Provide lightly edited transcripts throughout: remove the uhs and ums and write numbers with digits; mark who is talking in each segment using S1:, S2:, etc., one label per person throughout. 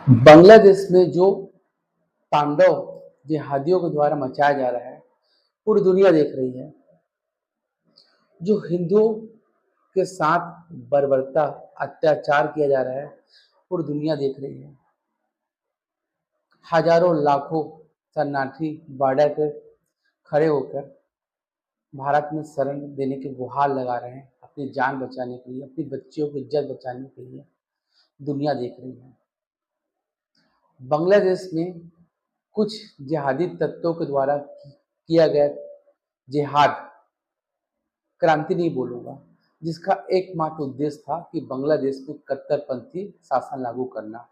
S1: बांग्लादेश में जो तांडव जिहादियों के द्वारा मचाया जा रहा है, पूरी दुनिया देख रही है। जो हिंदुओं के साथ बर्बरता, अत्याचार किया जा रहा है, पूरी दुनिया देख रही है। हजारों लाखों शरणार्थी बॉर्डर पे खड़े होकर भारत में शरण देने की गुहार लगा रहे हैं, अपनी जान बचाने के लिए, अपनी बच्चियों की इज्जत बचाने के लिए। दुनिया देख रही है। बांग्लादेश में कुछ जिहादी तत्वों के द्वारा किया गया जिहाद, क्रांति नहीं बोलूंगा, जिसका एकमात्र उद्देश्य था कि बांग्लादेश में कट्टरपंथी शासन लागू करना,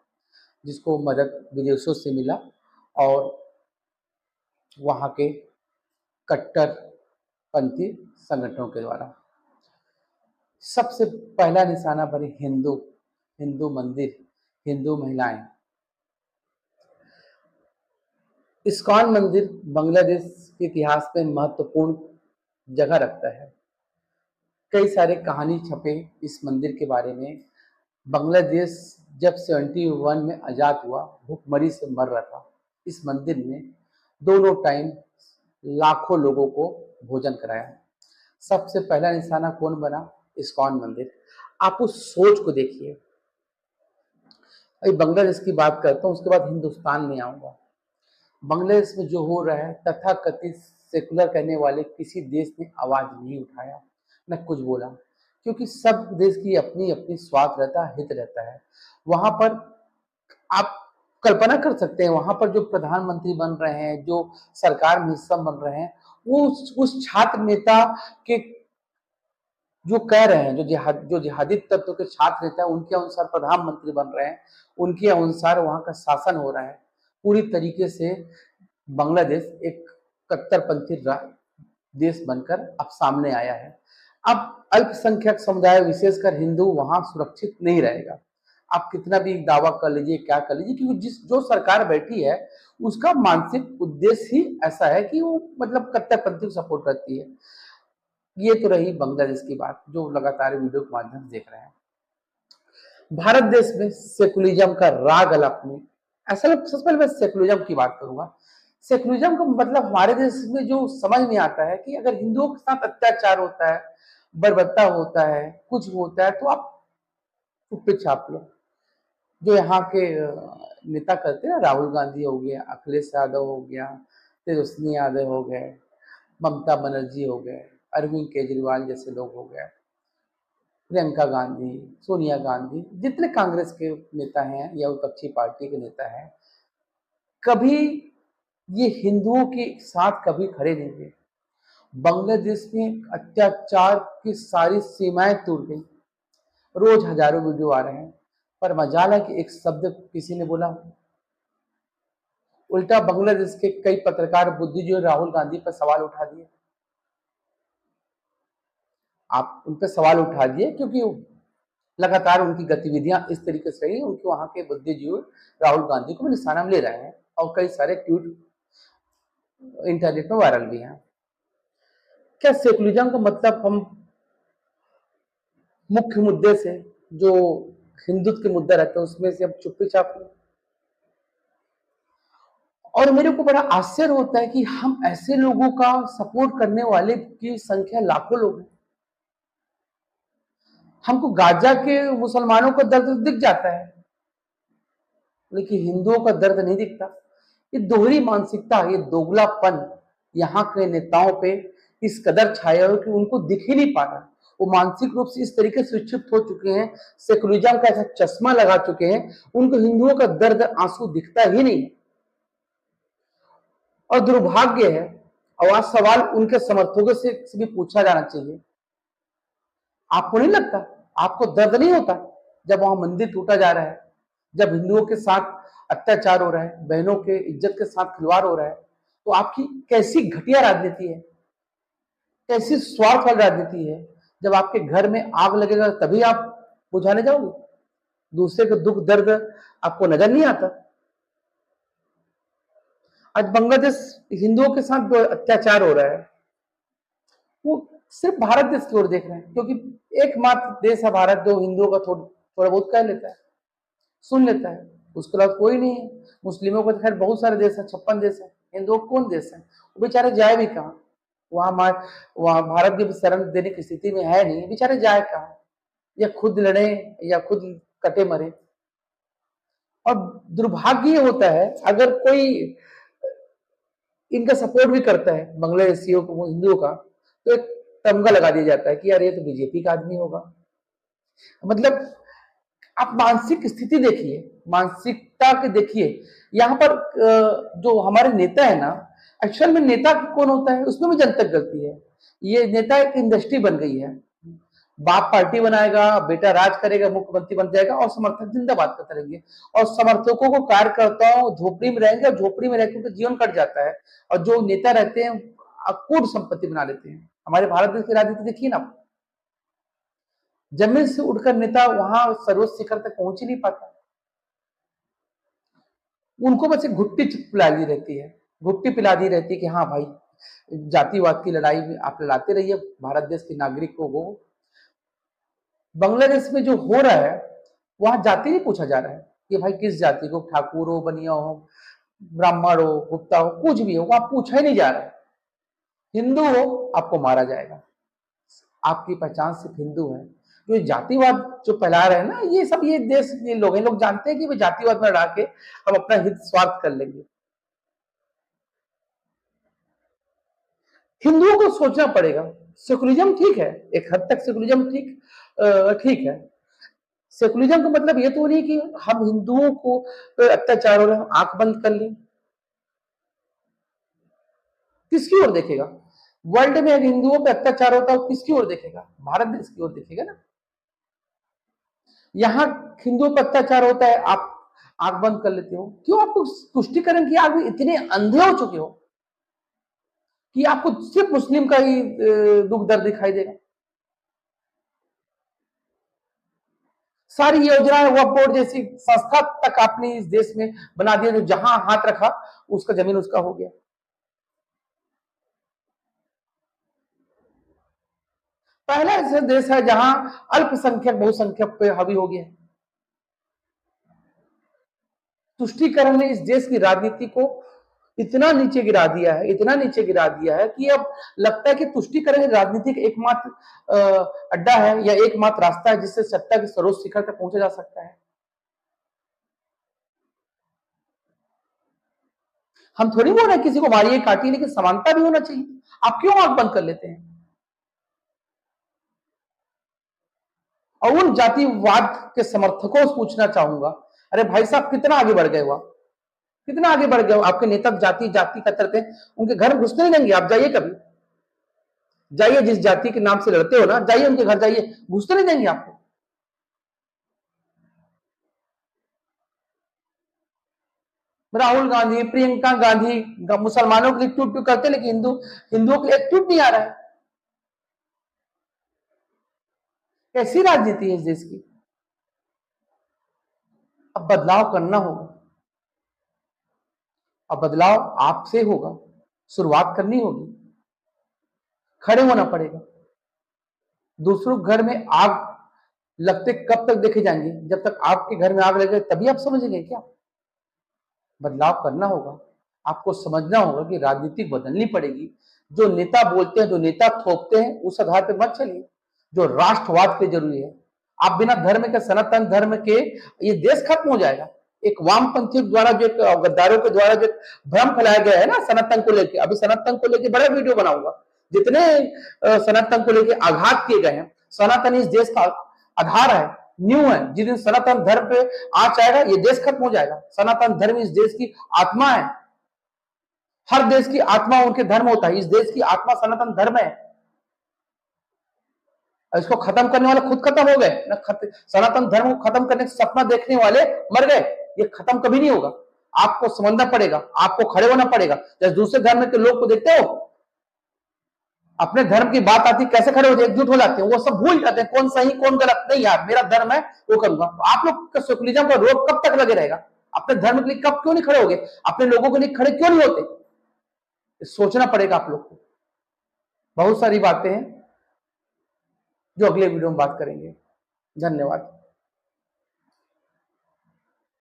S1: जिसको मदद विदेशों से मिला और वहाँ के कट्टरपंथी संगठनों के द्वारा। सबसे पहला निशाना बने हिंदू, हिंदू मंदिर, हिंदू महिलाएं। इस्कॉन मंदिर बांग्लादेश के इतिहास में महत्वपूर्ण जगह रखता है। कई सारे कहानी छपे इस मंदिर के बारे में। बांग्लादेश जब 71 में आजाद हुआ, भूखमरी से मर रहा था। इस मंदिर में दोनों टाइम लाखों लोगों को भोजन कराया। सबसे पहला निशाना कौन बना? इस्कॉन मंदिर। आप उस सोच को देखिए। अभी बांग्लादेश की बात करता हूँ, उसके बाद हिंदुस्तान में आऊंगा। बांग्लादेश में जो हो रहा है, तथाकथित सेकुलर कहने वाले किसी देश ने आवाज नहीं उठाया, न कुछ बोला, क्योंकि सब देश की अपनी अपनी स्वार्थ रहता है, हित रहता है। वहां पर आप कल्पना कर सकते हैं, वहां पर जो प्रधानमंत्री बन रहे हैं, जो सरकार में हिस्सा बन रहे हैं, वो उस छात्र नेता के जो कह रहे हैं, जो जिहादी तत्व के छात्र नेता, उनके अनुसार प्रधानमंत्री बन रहे हैं, उनके अनुसार वहां का शासन हो रहा है। पूरी तरीके से बांग्लादेश एक कट्टरपंथी देश बनकर अब सामने आया है। अब अल्पसंख्यक समुदाय, विशेषकर हिंदू, वहां सुरक्षित नहीं रहेगा। आप कितना भी दावा कर लीजिए, क्या कर लीजिए, क्योंकि जो सरकार बैठी है, उसका मानसिक उद्देश्य ही ऐसा है कि वो मतलब कट्टरपंथी को सपोर्ट करती है। ये तो रही बांग्लादेश की बात, जो लगातार वीडियो के माध्यम से देख रहे हैं। भारत देश में सेकुलरिज्म का राग अलापने, ऐसा सबसे पहले मैं सेकुलरिज्म की बात करूंगा। सेकुलरिज्म का मतलब हमारे देश में जो समझ में आता है कि अगर हिंदुओं के साथ अत्याचार होता है, बर्बरता होता है, कुछ होता है, तो आप चुप्पी छाप लो। जो यहाँ के नेता करते हैं, राहुल गांधी हो गया, अखिलेश यादव हो गया, तेजस्वी यादव हो गए, ममता बनर्जी हो गए, अरविंद केजरीवाल जैसे लोग हो गए, प्रियंका गांधी, सोनिया गांधी, जितने कांग्रेस के नेता हैं या विपक्षी पार्टी के नेता हैं, कभी ये हिंदुओं के साथ कभी खड़े नहीं हुए। बांग्लादेश में अत्याचार की सारी सीमाएं टूट गई। रोज हजारों वीडियो आ रहे हैं, पर मजाल है कि एक शब्द किसी ने बोला। उल्टा बांग्लादेश के कई पत्रकार, बुद्धिजीवी राहुल गांधी पर सवाल उठा दिए। आप उन पर सवाल उठा दिए क्योंकि लगातार उनकी गतिविधियां इस तरीके से रही, उनके वहां के बुद्धिजीवी राहुल गांधी को निशाना में ले रहे हैं, और कई सारे ट्वीट इंटरनेट में वायरल भी हैं। क्या सेकुलरिज्म का मतलब हम मुख्य मुद्दे से, जो हिंदुत्व के मुद्दा रहता है, उसमें से हम चुप्पी चाप लें? और मेरे को बड़ा आश्चर्य होता है कि हम ऐसे लोगों का सपोर्ट करने वाले की संख्या लाखों लोग हैं। हमको गाजा के मुसलमानों का दर्द दिख जाता है, लेकिन हिंदुओं का दर्द नहीं दिखता। ये दोहरी मानसिकता, ये दोगलापन यहाँ के नेताओं पे इस कदर छाया हो कि उनको दिख ही नहीं पा रहा। वो मानसिक रूप से इस तरीके से विक्षिप्त हो चुके हैं, सेकुलरिज्म का ऐसा चश्मा लगा चुके हैं, उनको हिंदुओं का दर्द आंसू दिखता ही नहीं। और दुर्भाग्य है, और आज सवाल उनके समर्थकों से भी पूछा जाना चाहिए, आपको नहीं लगता, आपको दर्द नहीं होता जब वहां मंदिर टूटा जा रहा है, जब हिंदुओं के साथ अत्याचार हो रहा है, बहनों के इज्जत के साथ खिलवाड़ हो रहा है? तो आपकी कैसी घटिया राजनीति है, कैसी स्वार्थ वाली राजनीति है। जब आपके घर में आग लगेगा तभी आप बुझाने जाओगे, दूसरे का दुख दर्द आपको नजर नहीं आता। आज बांग्लादेश हिंदुओं के साथ जो अत्याचार हो रहा है, वो सिर्फ भारत देश की ओर देख रहे हैं, क्योंकि एकमात्र देश है भारत जो हिंदुओं का थोड़ा बहुत कह लेता है, सुन लेता है। उसके अलावा कोई नहीं है। मुस्लिमों को तो खैर बहुत सारे देश है, 56 देश है। हिंदुओं को कौन देश है? वो बेचारे जाए भी कहाँ? वहां भारत की शरण देने की स्थिति में है नहीं, बेचारे जाए कहाँ? या खुद लड़े या खुद कटे मरे। और दुर्भाग्य ये होता है, अगर कोई इनका सपोर्ट भी करता है बांग्लादेशियों को, हिंदुओं का, तो एक तमगा लगा दिया जाता है कि यार ये तो बीजेपी का आदमी होगा। मतलब आप मानसिक स्थिति देखिए, मानसिकता के देखिए। यहाँ पर जो हमारे नेता है ना, एक्चुअल में नेता कौन होता है उसमें भी जनता गलती है। ये नेता एक इंडस्ट्री बन गई है। बाप पार्टी बनाएगा, बेटा राज करेगा, मुख्यमंत्री बन जाएगा और समर्थक जिंदाबाद करते रहेंगे। और समर्थकों को कार्यकर्ताओं झोपड़ी में रहेंगे और झोपड़ी में रहकर उनका जीवन कट जाता है। और जो नेता रहते हैं अकूट संपत्ति बना लेते हैं। हमारे भारत देश की राजनीति देखिए ना, जमीन से उठकर नेता वहां सर्वोच्च शिखर तक पहुंच ही नहीं पाता। उनको बस एक घुट्टी पिला दी रहती है, घुट्टी पिला दी रहती है कि हाँ भाई जातिवाद की लड़ाई में आप लड़ाते रहिए भारत देश के नागरिकों को। बांग्लादेश में जो हो रहा है वहां जाति नहीं पूछा जा रहा है कि भाई किस जाति को, ठाकुर हो, बनिया हो, ब्राह्मण हो, गुप्ता हो, कुछ भी हो, वहां पूछा ही नहीं जा रहा है। हिंदू हो आपको मारा जाएगा, आपकी पहचान सिर्फ हिंदू है। जो जातिवाद जो फैला रहे हैं ना, ये सब ये देश ये लोग जानते हैं कि वे जातिवाद में लड़ा के हम अपना हित स्वार्थ कर लेंगे। हिंदुओं को सोचना पड़ेगा। सेकुलरिज्म ठीक है, एक हद तक सेकुलरिज्म ठीक है। सेकुलरिज्म का मतलब ये तो नहीं कि हम हिंदुओं को अत्याचार हो रहे हैं आंख बंद कर लें। किसकी ओर देखेगा? वर्ल्ड में अगर हिंदुओं पे अत्याचार होता है किसकी ओर देखेगा? भारत देश की ओर देखेगा ना। यहाँ हिंदुओं पर अत्याचार होता है, आप आंख बंद कर लेते हो। क्यों? आपको तुष्टिकरण की आप इतने अंधे हो चुके हो कि आपको सिर्फ मुस्लिम का ही दुख दर्द दिखाई देगा। सारी योजनाएं वक्फ बोर्ड जैसी संस्था तक आपने इस देश में बना दिया, जो जहां हाथ रखा उसका जमीन उसका हो गया। पहला ऐसा देश है जहां अल्पसंख्यक बहुसंख्यक पे हावी हो गया। तुष्टीकरण ने इस देश की राजनीति को इतना नीचे गिरा दिया है, इतना नीचे गिरा दिया है कि अब लगता है कि तुष्टीकरण राजनीति का एकमात्र अड्डा है या एकमात्र रास्ता है जिससे सत्ता के सर्वोच्च शिखर तक पहुंचा जा सकता है। हम थोड़ी बोल रहे किसी को मारिए काटिए, लेकिन समानता भी होना चाहिए। आप क्यों आंख बंद कर लेते हैं? और उन जातिवाद के समर्थकों से पूछना चाहूंगा, अरे भाई साहब कितना आगे बढ़ गए हुआ, कितना आगे बढ़ गए? आपके नेता जाति जाति कतरते हैं, उनके घर घुसने नहीं देंगे। आप जाइए, कभी जाइए, जिस जाति के नाम से लड़ते हो ना, जाइए उनके घर, जाइए, घुसने नहीं देंगे आपको। राहुल गांधी, प्रियंका गांधी मुसलमानों के लिए ट्वीट ट्वीट करते, लेकिन हिंदुओं के लिए एक ट्वीट नहीं आ रहा है। कैसी राजनीति है इस देश की? अब बदलाव करना होगा। अब बदलाव आपसे होगा, शुरुआत करनी होगी, खड़े होना पड़ेगा। दूसरों के घर में आग लगते कब तक देखे जाएंगे? जब तक आपके घर में आग लगे तभी आप समझेंगे क्या? बदलाव करना होगा। आपको समझना होगा कि राजनीति बदलनी पड़ेगी। जो नेता बोलते हैं, जो नेता थोपते हैं, उस आधार पर मत चलिए। जो राष्ट्रवाद के जरूरी है। आप बिना धर्म के, सनातन धर्म के, ये देश खत्म हो जाएगा। एक वामपंथियों द्वारा जो गद्दारों के द्वारा जो भ्रम फैलाया गया है ना सनातन को लेकर, अभी सनातन को लेकर बड़ा वीडियो बनाऊंगा। जितने सनातन को लेकर आघात किए गए हैं, सनातन इस देश का आधार है, न्यू है। जिस दिन सनातन धर्म पे आंच आएगा ये देश खत्म हो जाएगा। सनातन धर्म इस देश की आत्मा है। हर देश की आत्मा उनके धर्म होता है, इस देश की आत्मा सनातन धर्म है। इसको खत्म करने वाले खुद खत्म हो गए ना। सनातन धर्म को खत्म करने का सपना देखने वाले मर गए। ये खत्म कभी नहीं होगा। आपको समझना पड़ेगा, आपको खड़े होना पड़ेगा। जैसे दूसरे धर्म के लोग को देखते हो, अपने धर्म की बात आती कैसे खड़े होते, एकजुट हो जाते हैं, वो सब भूल जाते हैं कौन सही कौन गलत। नहीं यार, मेरा धर्म है वो करूंगा। तो आप लोग का सेकुलरिज्म का रोग कब तक लगे रहेगा? अपने धर्म के लिए कब क्यों नहीं खड़े होगे? अपने लोगों के लिए खड़े क्यों नहीं होते? सोचना पड़ेगा आप लोग को। बहुत सारी बातें हैं जो अगले वीडियो में बात करेंगे। धन्यवाद।